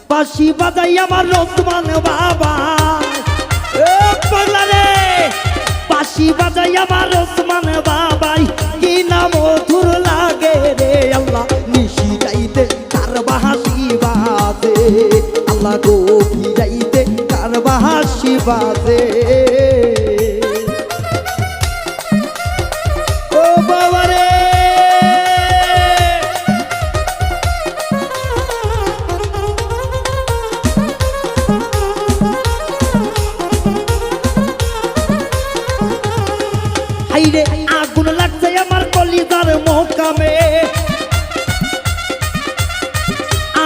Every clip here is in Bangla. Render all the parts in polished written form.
বাঁশি বাজাই আমার ওসমান বাবা বাঁশি বাজাই আমার ওসমান বাবাই কি না মধুর লাগে রে আল্লাহ নিশি যাইতে কার বাঁশি বাজে আল্লাহ গো যাইতে কার বাঁশি বাজে ও বাবা রে হাইরে আগুন লাগছে আমার কলিজার মোকামে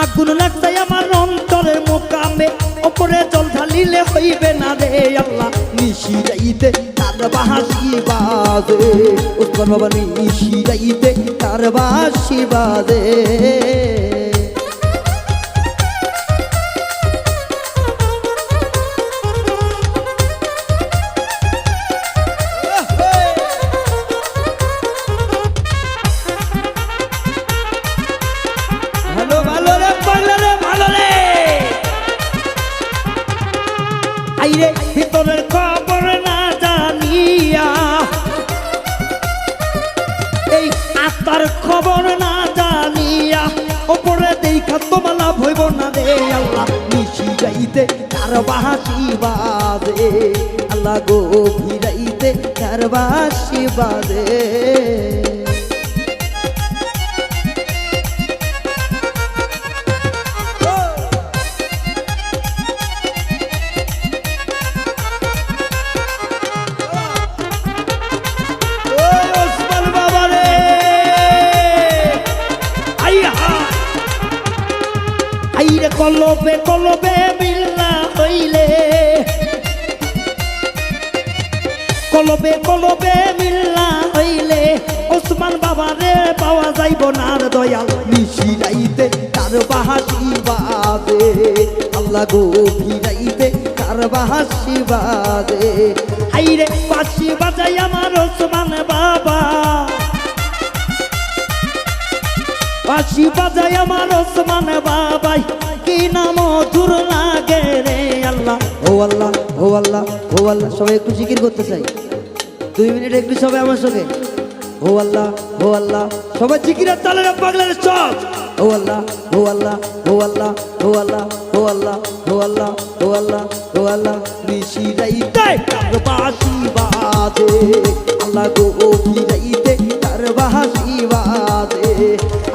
আগুন লাগছে আমার অন্তরের মোকামে ওপরে জল ঢালিলে হইবে না রে আল্লাহ নিশি যাইতে কার বাঁশি বাজে ওসমান বাবা নিশি যাইতে কার বাঁশি বাজে আইরে ভিতরের খবর না জানিয়া এই আত্মার খবর না জানিয়া ওপরে দেখা তোমার লাভ হইব না রে আল্লাহ নিশি যাইতে কার বাঁশি বাজে আল্লাহ গো ভিড়াইতে কার বাঁশি বাজে আইরে কলবে কলবে মিল্লা হইলে কলবে কলবে মিল্লা হইলে ওসমান বাবারে পাওয়া যাইব না দয়াল নিশি যাইতে কার বাঁশি বাজে আল্লাহ গো ভিড়াইতে কার বাঁশি বাজে আইরে বাঁশি বাজাই আমার ওসমান বাবা বাঁশি বাজাই আমার ওসমান বাবাই কি না মধুর লাগে রে আল্লাহ ও আল্লাহ ও আল্লাহ ও আল্লাহ সবাই একটু জিকির করতে চাই 2 মিনিট একটু সবাই আমার সঙ্গে ও আল্লাহ সবাই জিকিরের তালে পাগলের সব ও আল্লাহ ও আল্লাহ ও আল্লাহ ও আল্লাহ ও আল্লাহ ও আল্লাহ ও আল্লাহ ও আল্লাহ নিশি যাইতে কার বাঁশি বাজে আল্লাহ গো ভিড়াইতে কার বাঁশি বাজে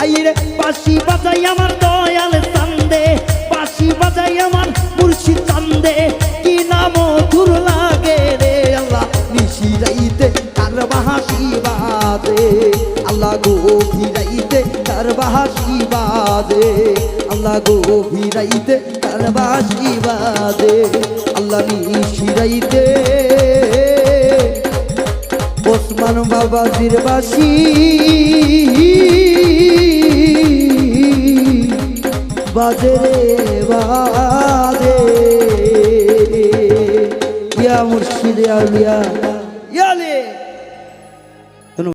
আইরে বাঁশি বাজাই আমার দয়াল চান্দে বাঁশি বাজাই আমার মুর্শিদ চান্দে কি না মধুর লাগে রে আল্লাহ নিশি যাইতে কার বাঁশি বাজে আল্লাহ গো ভিড়াইতে কার বাঁশি বাজে আল্লাহ গো ভিড়াইতে কার বাঁশি বাজে আল্লাহ নিশি যাইতে ওসমান বাবাজির বাঁশি বাজে রে বাজে ইয়া মুর্শিদ আউলিয়া